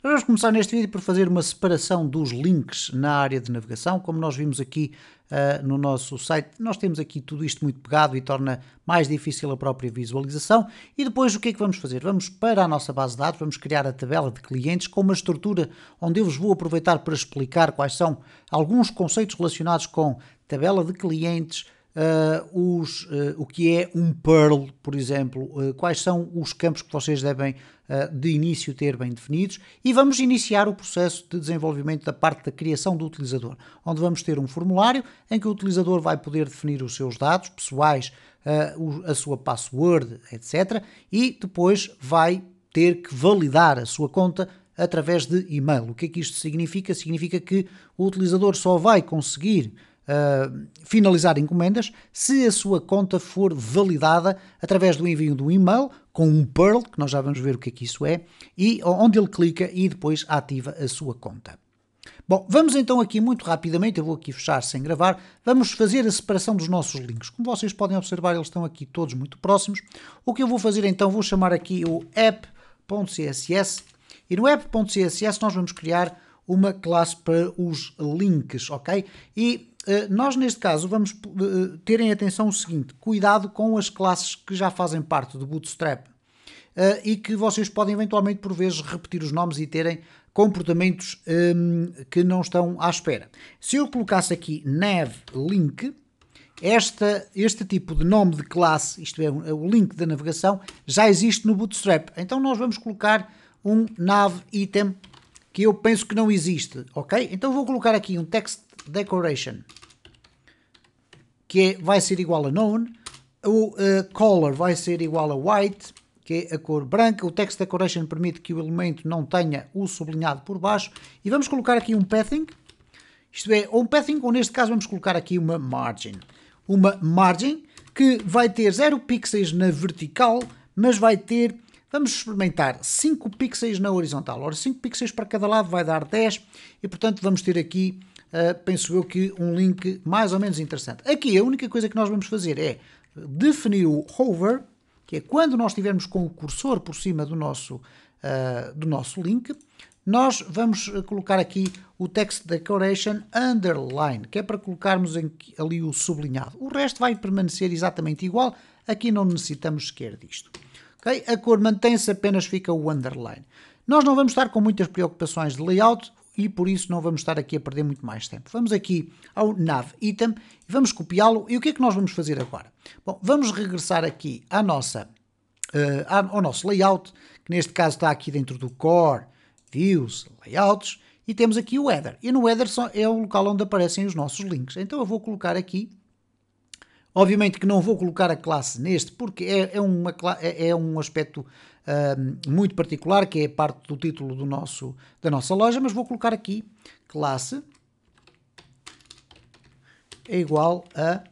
Nós vamos começar neste vídeo por fazer uma separação dos links na área de navegação. Como nós vimos aqui no nosso site, nós temos aqui tudo isto muito pegado e torna mais difícil a própria visualização. E depois o que é que vamos fazer? Vamos para a nossa base de dados, vamos criar a tabela de clientes com uma estrutura onde eu vos vou aproveitar para explicar quais são alguns conceitos relacionados com tabela de clientes, o que é um Perl, por exemplo, quais são os campos que vocês devem de início ter bem definidos, e vamos iniciar o processo de desenvolvimento da parte da criação do utilizador, onde vamos ter um formulário em que o utilizador vai poder definir os seus dados pessoais, a sua password, etc. E depois vai ter que validar a sua conta através de e-mail. O que é que isto significa? Significa que o utilizador só vai conseguir finalizar encomendas se a sua conta for validada através do envio de um e-mail com um Perl, que nós já vamos ver o que é que isso é, e onde ele clica e depois ativa a sua conta. Bom, vamos então aqui muito rapidamente, eu vou aqui fechar sem gravar, vamos fazer a separação dos nossos links. Como vocês podem observar, eles estão aqui todos muito próximos. O que eu vou fazer então, vou chamar aqui o app.css, e no app.css nós vamos criar uma classe para os links, ok? E nós neste caso vamos ter em atenção o seguinte: cuidado com as classes que já fazem parte do Bootstrap e que vocês podem eventualmente por vezes repetir os nomes e terem comportamentos que não estão à espera. Se eu colocasse aqui navLink, este tipo de nome de classe, isto é o link da navegação, já existe no Bootstrap. Então nós vamos colocar um navItem que eu penso que não existe, ok? Então vou colocar aqui um text decoration que vai ser igual a none, o color vai ser igual a white, que é a cor branca. O text decoration permite que o elemento não tenha o sublinhado por baixo, e vamos colocar aqui um pathing, isto é, um pathing, ou neste caso vamos colocar aqui uma margin que vai ter 0 pixels na vertical, mas vai ter, vamos experimentar, 5 pixels na horizontal. Ora, 5 pixels para cada lado vai dar 10, e portanto vamos ter aqui, penso eu, que um link mais ou menos interessante. Aqui a única coisa que nós vamos fazer é definir o hover, que é quando nós estivermos com o cursor por cima do nosso link, nós vamos colocar aqui o text decoration underline, que é para colocarmos ali o sublinhado. O resto vai permanecer exatamente igual, aqui não necessitamos sequer disto. Okay? A cor mantém-se, apenas fica o underline. Nós não vamos estar com muitas preocupações de layout e por isso não vamos estar aqui a perder muito mais tempo. Vamos aqui ao navItem e vamos copiá-lo. E o que é que nós vamos fazer agora? Bom, vamos regressar aqui ao nosso layout, que neste caso está aqui dentro do Core, Views, Layouts, e temos aqui o Header. E no Header é o local onde aparecem os nossos links. Então eu vou colocar aqui. Obviamente que não vou colocar a classe neste, porque é um aspecto muito particular, que é parte do título da nossa loja, mas vou colocar aqui classe é igual a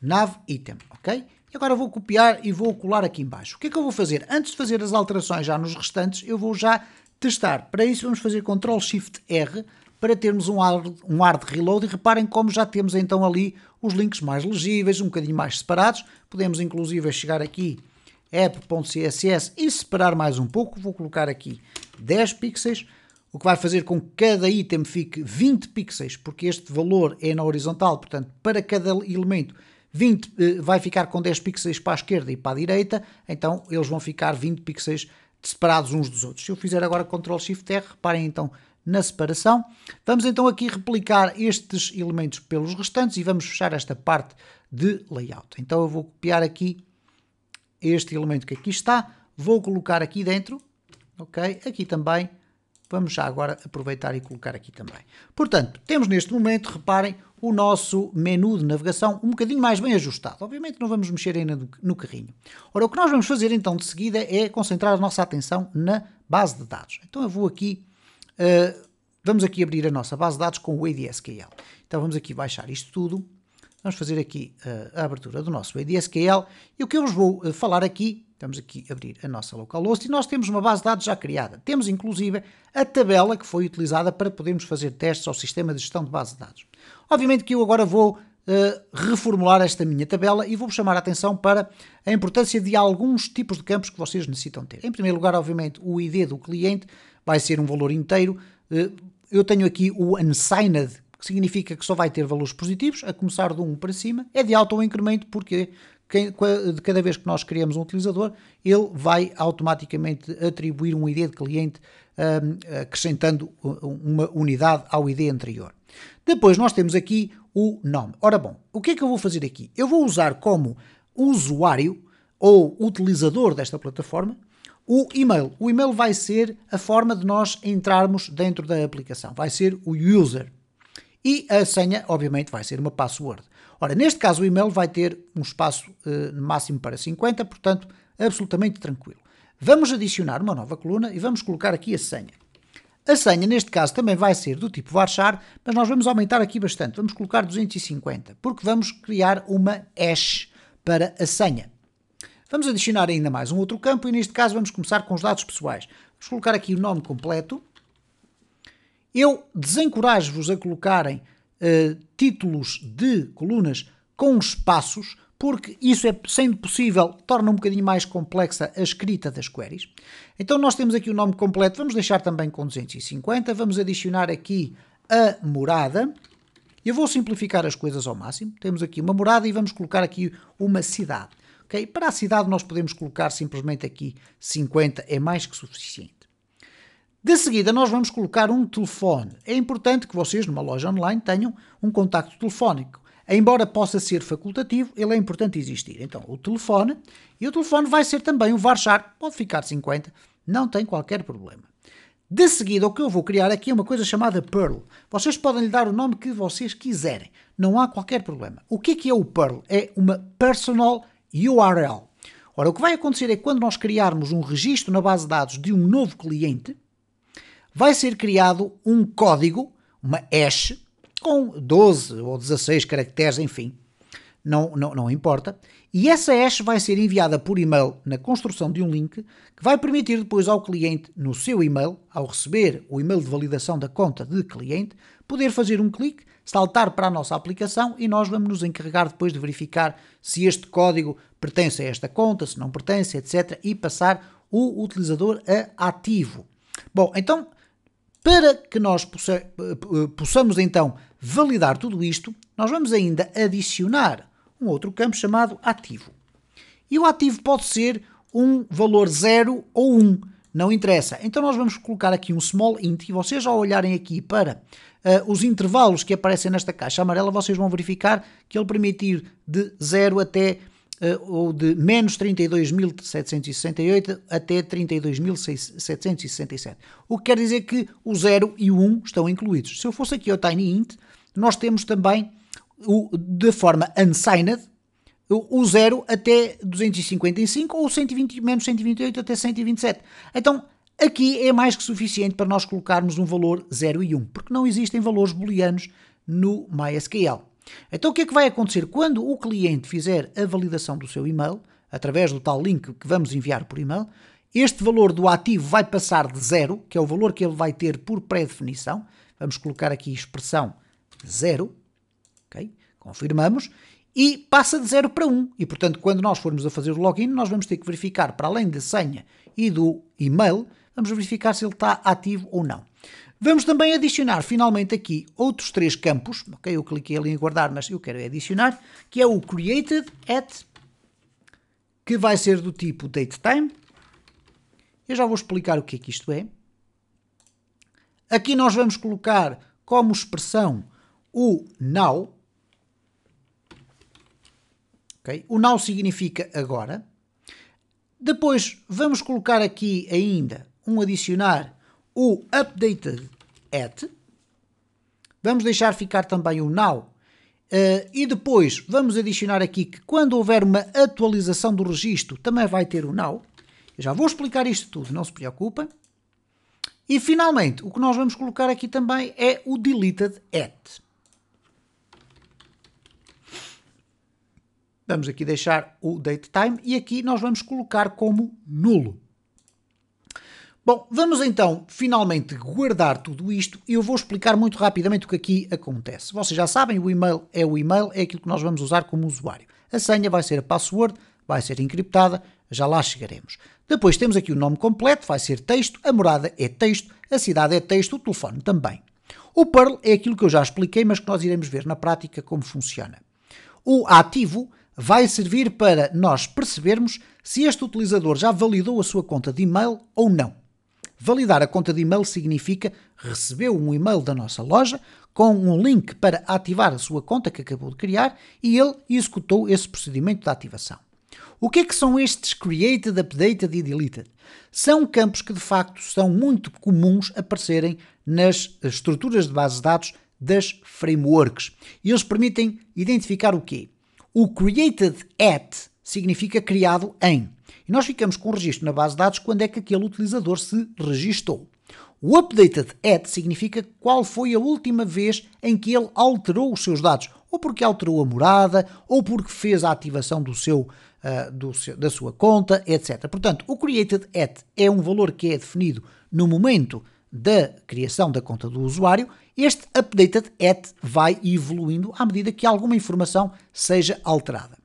navItem, ok? E agora vou copiar e vou colar aqui em baixo. O que é que eu vou fazer? Antes de fazer as alterações já nos restantes, eu vou já testar. Para isso vamos fazer Ctrl+Shift+R para termos um ar de reload, e reparem como já temos então ali os links mais legíveis, um bocadinho mais separados. Podemos inclusive chegar aqui app.css e separar mais um pouco. Vou colocar aqui 10 pixels, o que vai fazer com que cada item fique 20 pixels, porque este valor é na horizontal, portanto para cada elemento 20 vai ficar com 10 pixels para a esquerda e para a direita, então eles vão ficar 20 pixels separados uns dos outros. Se eu fizer agora Ctrl+Shift+R, reparem então na separação. Vamos então aqui replicar estes elementos pelos restantes e vamos fechar esta parte de layout. Então eu vou copiar aqui este elemento que aqui está, vou colocar aqui dentro, ok? Aqui também, vamos já agora aproveitar e colocar aqui também. Portanto, temos neste momento, reparem, o nosso menu de navegação um bocadinho mais bem ajustado. Obviamente não vamos mexer ainda no carrinho. Ora, o que nós vamos fazer então de seguida é concentrar a nossa atenção na base de dados. Então eu vou aqui, vamos aqui abrir a nossa base de dados com o ADSQL. Então vamos aqui baixar isto tudo. Vamos fazer aqui a abertura do nosso ADSQL, e o que eu vos vou falar aqui, vamos aqui abrir a nossa localhost, e nós temos uma base de dados já criada. Temos inclusive a tabela que foi utilizada para podermos fazer testes ao sistema de gestão de base de dados. Obviamente que eu agora vou reformular esta minha tabela e vou chamar a atenção para a importância de alguns tipos de campos que vocês necessitam ter. Em primeiro lugar, obviamente, o ID do cliente, vai ser um valor inteiro. Eu tenho aqui o unsigned, que significa que só vai ter valores positivos, a começar de 1 para cima. É de auto-incremento porque de cada vez que nós criamos um utilizador, ele vai automaticamente atribuir um ID de cliente, acrescentando uma unidade ao ID anterior. Depois nós temos aqui o nome. Ora bom, o que é que eu vou fazer aqui? Eu vou usar como usuário ou utilizador desta plataforma o e-mail. O e-mail vai ser a forma de nós entrarmos dentro da aplicação. Vai ser o user. E a senha, obviamente, vai ser uma password. Ora, neste caso o e-mail vai ter um espaço máximo para 50, portanto, absolutamente tranquilo. Vamos adicionar uma nova coluna e vamos colocar aqui a senha. A senha, neste caso, também vai ser do tipo varchar, mas nós vamos aumentar aqui bastante. Vamos colocar 250, porque vamos criar uma hash para a senha. Vamos adicionar ainda mais um outro campo e, neste caso, vamos começar com os dados pessoais. Vamos colocar aqui o nome completo. Eu desencorajo-vos a colocarem títulos de colunas com espaços, porque isso, sendo possível, torna um bocadinho mais complexa a escrita das queries. Então nós temos aqui o nome completo, vamos deixar também com 250, vamos adicionar aqui a morada. Eu vou simplificar as coisas ao máximo. Temos aqui uma morada e vamos colocar aqui uma cidade. Okay? Para a cidade nós podemos colocar simplesmente aqui 50, é mais que suficiente. De seguida, nós vamos colocar um telefone. É importante que vocês, numa loja online, tenham um contacto telefónico. Embora possa ser facultativo, ele é importante existir. Então, o telefone, e o telefone vai ser também o varchar, pode ficar 50, não tem qualquer problema. De seguida, o que eu vou criar aqui é uma coisa chamada Perl. Vocês podem lhe dar o nome que vocês quiserem, não há qualquer problema. O que é o Perl? É uma Personal URL. Ora, o que vai acontecer é que quando nós criarmos um registro na base de dados de um novo cliente, vai ser criado um código, uma hash, com 12 ou 16 caracteres, enfim, não importa. E essa hash vai ser enviada por e-mail na construção de um link que vai permitir depois ao cliente, no seu e-mail, ao receber o e-mail de validação da conta de cliente, poder fazer um clique, saltar para a nossa aplicação e nós vamos nos encarregar depois de verificar se este código pertence a esta conta, se não pertence, etc. e passar o utilizador a ativo. Bom, então, para que nós possamos então validar tudo isto, nós vamos ainda adicionar um outro campo chamado ativo. E o ativo pode ser um valor 0 ou 1, não interessa. Então nós vamos colocar aqui um small int e vocês ao olharem aqui para os intervalos que aparecem nesta caixa amarela, vocês vão verificar que ele permite de 0 até ou de menos 32.768 até 32.767. O que quer dizer que o 0 e o 1 estão incluídos. Se eu fosse aqui ao tinyInt, nós temos também, de forma unsigned, o 0 até 255 ou 120, menos 128 até 127. Então, aqui é mais que suficiente para nós colocarmos um valor 0 e 1, porque não existem valores booleanos no MySQL. Então o que é que vai acontecer? Quando o cliente fizer a validação do seu e-mail, através do tal link que vamos enviar por e-mail, este valor do ativo vai passar de 0, que é o valor que ele vai ter por pré-definição. Vamos colocar aqui expressão 0, okay? Confirmamos, e passa de 0 para 1. E portanto, quando nós formos a fazer o login, nós vamos ter que verificar, para além da senha e do e-mail, vamos verificar se ele está ativo ou não. Vamos também adicionar finalmente aqui outros 3 campos, ok? Eu cliquei ali em guardar, mas eu quero adicionar, que é o created at, que vai ser do tipo datetime. Eu já vou explicar o que é que isto é. Aqui nós vamos colocar como expressão o now. Okay? O now significa agora. Depois vamos colocar aqui ainda adicionar o updated at. Vamos deixar ficar também o now. E depois vamos adicionar aqui que quando houver uma atualização do registro também vai ter o now. Eu já vou explicar isto tudo, não se preocupem. E finalmente o que nós vamos colocar aqui também é o deleted at. Vamos aqui deixar o datetime e aqui nós vamos colocar como nulo. Bom, vamos então finalmente guardar tudo isto e eu vou explicar muito rapidamente o que aqui acontece. Vocês já sabem, o e-mail, é aquilo que nós vamos usar como usuário. A senha vai ser a password, vai ser encriptada, já lá chegaremos. Depois temos aqui o nome completo, vai ser texto, a morada é texto, a cidade é texto, o telefone também. O Perl é aquilo que eu já expliquei, mas que nós iremos ver na prática como funciona. O ativo vai servir para nós percebermos se este utilizador já validou a sua conta de e-mail ou não. Validar a conta de e-mail significa recebeu um e-mail da nossa loja com um link para ativar a sua conta que acabou de criar e ele executou esse procedimento de ativação. O que é que são estes Created, Updated e Deleted? São campos que de facto são muito comuns aparecerem nas estruturas de bases de dados das frameworks. E eles permitem identificar o quê? O Created at significa criado em. E nós ficamos com o registro na base de dados quando é que aquele utilizador se registou. O Updated at significa qual foi a última vez em que ele alterou os seus dados, ou porque alterou a morada, ou porque fez a ativação da sua conta, etc. Portanto, o Created at é um valor que é definido no momento da criação da conta do usuário. Este Updated at vai evoluindo à medida que alguma informação seja alterada.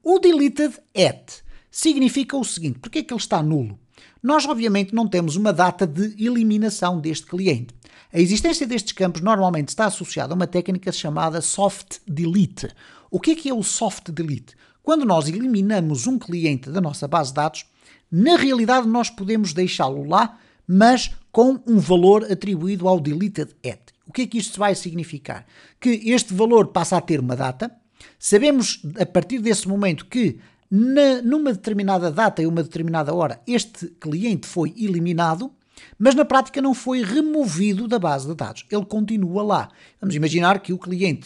O Deleted at significa o seguinte, porque é que ele está nulo? Nós, obviamente, não temos uma data de eliminação deste cliente. A existência destes campos normalmente está associada a uma técnica chamada Soft Delete. O que é o Soft Delete? Quando nós eliminamos um cliente da nossa base de dados, na realidade nós podemos deixá-lo lá, mas com um valor atribuído ao Deleted at. O que é que isto vai significar? Que este valor passa a ter uma data. Sabemos, a partir desse momento, que numa determinada data e uma determinada hora este cliente foi eliminado, mas na prática não foi removido da base de dados. Ele continua lá. Vamos imaginar que o cliente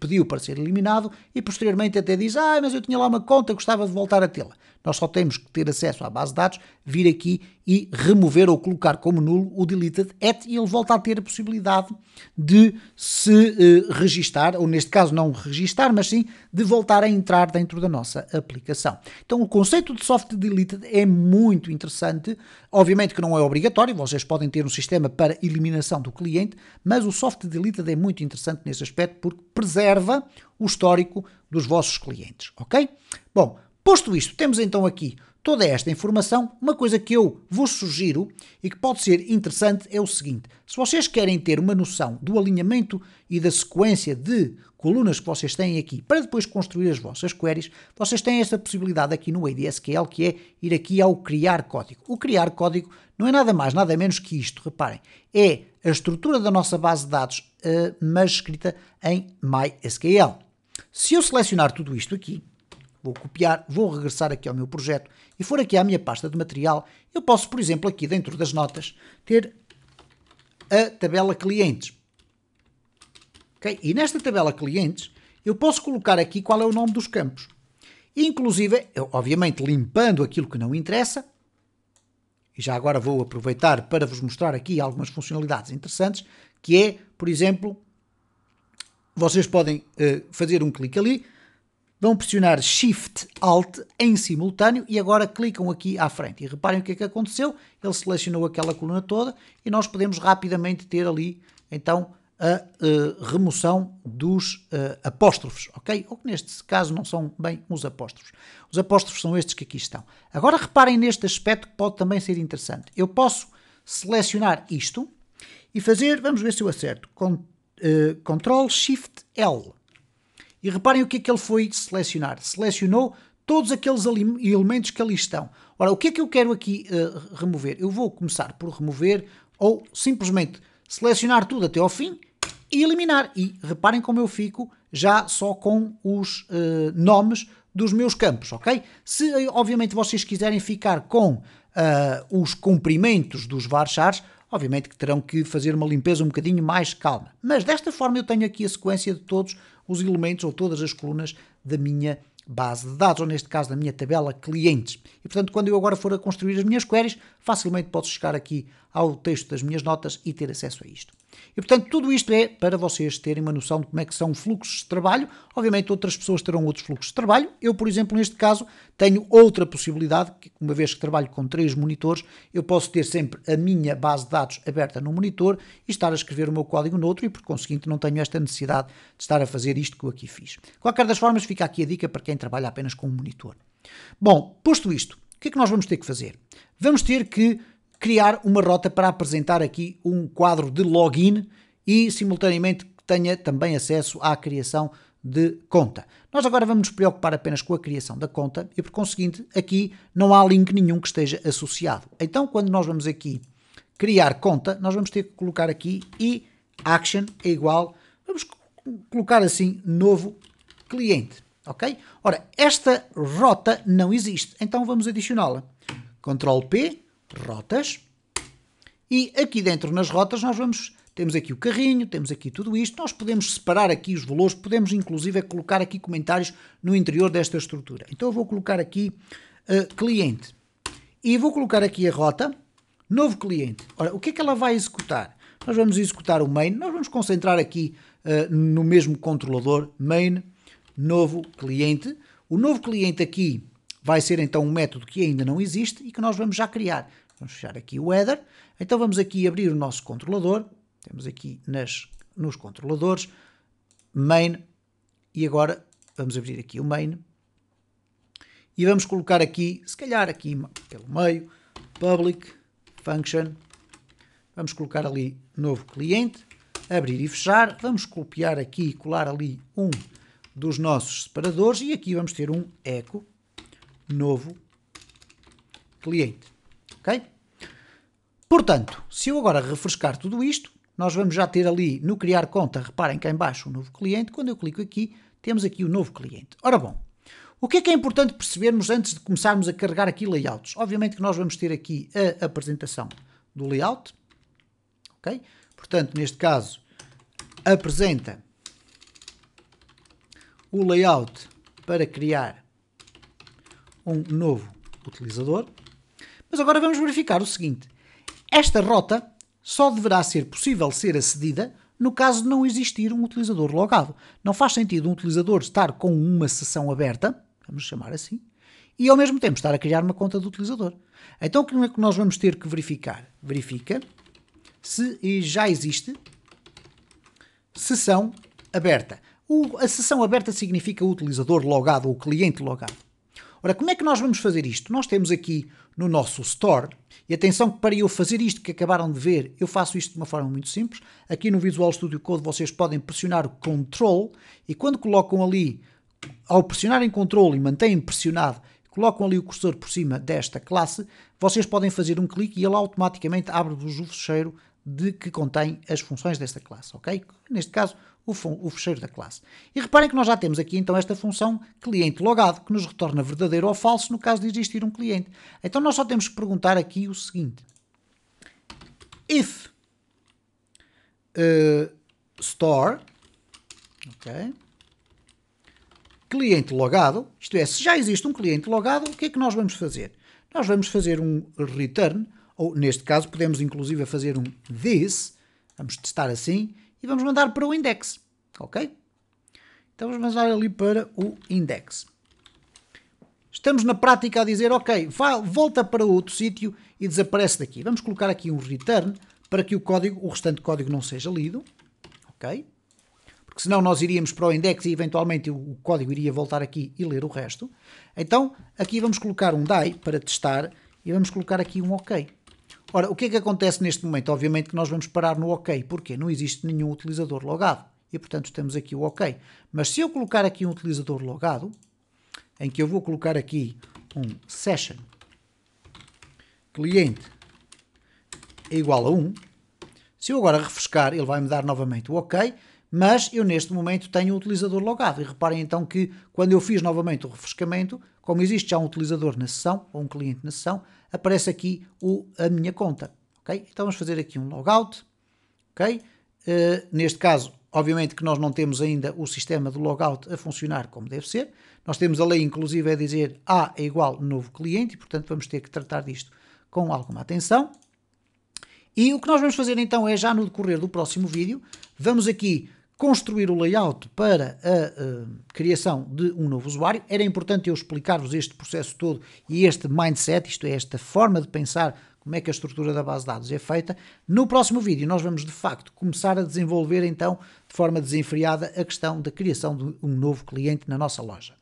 pediu para ser eliminado e posteriormente até diz: mas eu tinha lá uma conta, gostava de voltar a tê-la. Nós só temos que ter acesso à base de dados, vir aqui e remover ou colocar como nulo o deleted at e ele volta a ter a possibilidade de se registar, ou neste caso não registar, mas sim de voltar a entrar dentro da nossa aplicação. Então o conceito de soft deleted é muito interessante, obviamente que não é obrigatório, vocês podem ter um sistema para eliminação do cliente, mas o soft deleted é muito interessante nesse aspecto porque preserva o histórico dos vossos clientes, ok? Bom, posto isto, temos então aqui toda esta informação. Uma coisa que eu vos sugiro e que pode ser interessante é o seguinte: se vocês querem ter uma noção do alinhamento e da sequência de colunas que vocês têm aqui para depois construir as vossas queries, vocês têm esta possibilidade aqui no ADSQL, que é ir aqui ao criar código. O criar código não é nada mais, nada menos que isto, reparem, é a estrutura da nossa base de dados, mas escrita em MySQL. Se eu selecionar tudo isto aqui, vou copiar, vou regressar aqui ao meu projeto e for aqui à minha pasta de material, eu posso, por exemplo, aqui dentro das notas, ter a tabela clientes. Okay? E nesta tabela clientes, eu posso colocar aqui qual é o nome dos campos. Inclusive, eu, obviamente, limpando aquilo que não interessa, e já agora vou aproveitar para vos mostrar aqui algumas funcionalidades interessantes, que é, por exemplo, vocês podem fazer um clique ali, vão pressionar Shift Alt em simultâneo e agora clicam aqui à frente. E reparem o que é que aconteceu. Ele selecionou aquela coluna toda e nós podemos rapidamente ter ali, então, a remoção dos apóstrofos, ok? Ou que neste caso não são bem os apóstrofos. Os apóstrofos são estes que aqui estão. Agora reparem neste aspecto que pode também ser interessante. Eu posso selecionar isto e fazer, vamos ver se eu acerto, Ctrl Shift L. E reparem o que é que ele foi selecionar. Selecionou todos aqueles elementos que ali estão. Ora, o que é que eu quero aqui remover? Eu vou começar por remover ou simplesmente selecionar tudo até ao fim e eliminar. E reparem como eu fico já só com os nomes dos meus campos, ok? Se, obviamente, vocês quiserem ficar com os comprimentos dos varchars, obviamente que terão que fazer uma limpeza um bocadinho mais calma. Mas desta forma eu tenho aqui a sequência de todos os elementos ou todas as colunas da minha base de dados, ou neste caso da minha tabela clientes. E portanto, quando eu agora for a construir as minhas queries, facilmente posso chegar aqui ao texto das minhas notas e ter acesso a isto. E portanto, tudo isto é para vocês terem uma noção de como é que são fluxos de trabalho. Obviamente outras pessoas terão outros fluxos de trabalho. Eu, por exemplo, neste caso, tenho outra possibilidade, que uma vez que trabalho com 3 monitores, eu posso ter sempre a minha base de dados aberta num monitor e estar a escrever o meu código no outro e, por conseguinte, não tenho esta necessidade de estar a fazer isto que eu aqui fiz. De qualquer das formas, fica aqui a dica para quem trabalha apenas com um monitor. Bom, posto isto, que é que nós vamos ter que fazer? Vamos ter que criar uma rota para apresentar aqui um quadro de login e, simultaneamente, que tenha também acesso à criação de conta. Nós agora vamos nos preocupar apenas com a criação da conta e, por conseguinte, aqui não há link nenhum que esteja associado. Então, quando nós vamos aqui criar conta, nós vamos ter que colocar aqui e action é igual, vamos colocar assim, novo cliente, ok? Ora, esta rota não existe, então vamos adicioná-la. Ctrl P, rotas, e aqui dentro nas rotas temos aqui o carrinho, temos aqui tudo isto, nós podemos separar aqui os valores, podemos inclusive colocar aqui comentários no interior desta estrutura. Então eu vou colocar aqui cliente e vou colocar aqui a rota, novo cliente. Ora, o que é que ela vai executar? Nós vamos executar o main, nós vamos concentrar aqui no mesmo controlador, main, novo cliente. O novo cliente aqui vai ser então um método que ainda não existe e que nós vamos já criar. Vamos fechar aqui o header, então vamos aqui abrir o nosso controlador, temos aqui nos controladores, main, e agora vamos abrir aqui o main, e vamos colocar aqui, se calhar aqui pelo meio, public, function, vamos colocar ali novo cliente, abrir e fechar, vamos copiar aqui e colar ali um dos nossos separadores, e aqui vamos ter um echo, novo cliente, ok? Portanto, se eu agora refrescar tudo isto, nós vamos já ter ali no criar conta, reparem cá em baixo o novo cliente, quando eu clico aqui, temos aqui o novo cliente. Ora bom, o que é importante percebermos antes de começarmos a carregar aqui layouts? Obviamente que nós vamos ter aqui a apresentação do layout, ok? Portanto, neste caso, apresenta o layout para criar um novo utilizador. Mas agora vamos verificar o seguinte, esta rota só deverá ser possível ser acedida no caso de não existir um utilizador logado. Não faz sentido um utilizador estar com uma sessão aberta, vamos chamar assim, e ao mesmo tempo estar a criar uma conta de utilizador. Então o que é que nós vamos ter que verificar? Verifica se já existe sessão aberta. A sessão aberta significa o utilizador logado ou o cliente logado. Ora, como é que nós vamos fazer isto? Nós temos aqui no nosso Store, e atenção que para eu fazer isto que acabaram de ver, eu faço isto de uma forma muito simples. Aqui no Visual Studio Code vocês podem pressionar o Ctrl e quando colocam ali, ao pressionarem Ctrl e mantêm pressionado, colocam ali o cursor por cima desta classe, vocês podem fazer um clique e ele automaticamente abre-vos o fecheiro que contém as funções desta classe, ok? Neste caso, o fecheiro da classe. E reparem que nós já temos aqui então esta função cliente logado, que nos retorna verdadeiro ou falso no caso de existir um cliente. Então nós só temos que perguntar aqui o seguinte. If store, ok, cliente logado, isto é, se já existe um cliente logado, o que é que nós vamos fazer? Nós vamos fazer um return, ou neste caso podemos inclusive fazer um this, vamos testar assim, e vamos mandar para o index, ok? Então vamos mandar ali para o index. Estamos na prática a dizer, ok, volta para outro sítio e desaparece daqui. Vamos colocar aqui um return para que o restante código não seja lido, ok? Porque senão nós iríamos para o index e eventualmente o código iria voltar aqui e ler o resto. Então aqui vamos colocar um die para testar e vamos colocar aqui um ok. Ora, o que é que acontece neste momento? Obviamente que nós vamos parar no OK, porque não existe nenhum utilizador logado. E, portanto, temos aqui o OK. Mas se eu colocar aqui um utilizador logado, em que eu vou colocar aqui um session cliente é igual a 1, se eu agora refrescar, ele vai me dar novamente o OK, mas eu neste momento tenho um utilizador logado. E reparem então que quando eu fiz novamente o refrescamento, como existe já um utilizador na sessão, ou um cliente na sessão, aparece aqui a minha conta. Okay? Então vamos fazer aqui um logout. Okay? Neste caso, obviamente que nós não temos ainda o sistema do logout a funcionar como deve ser. Nós temos a lei inclusive a dizer A é igual novo cliente, e portanto vamos ter que tratar disto com alguma atenção. E o que nós vamos fazer então é já no decorrer do próximo vídeo, vamos aqui construir o layout para a criação de um novo usuário. Era importante eu explicar-vos este processo todo e este mindset, isto é, esta forma de pensar como é que a estrutura da base de dados é feita. No próximo vídeo nós vamos de facto começar a desenvolver então de forma desenfreada a questão da criação de um novo cliente na nossa loja.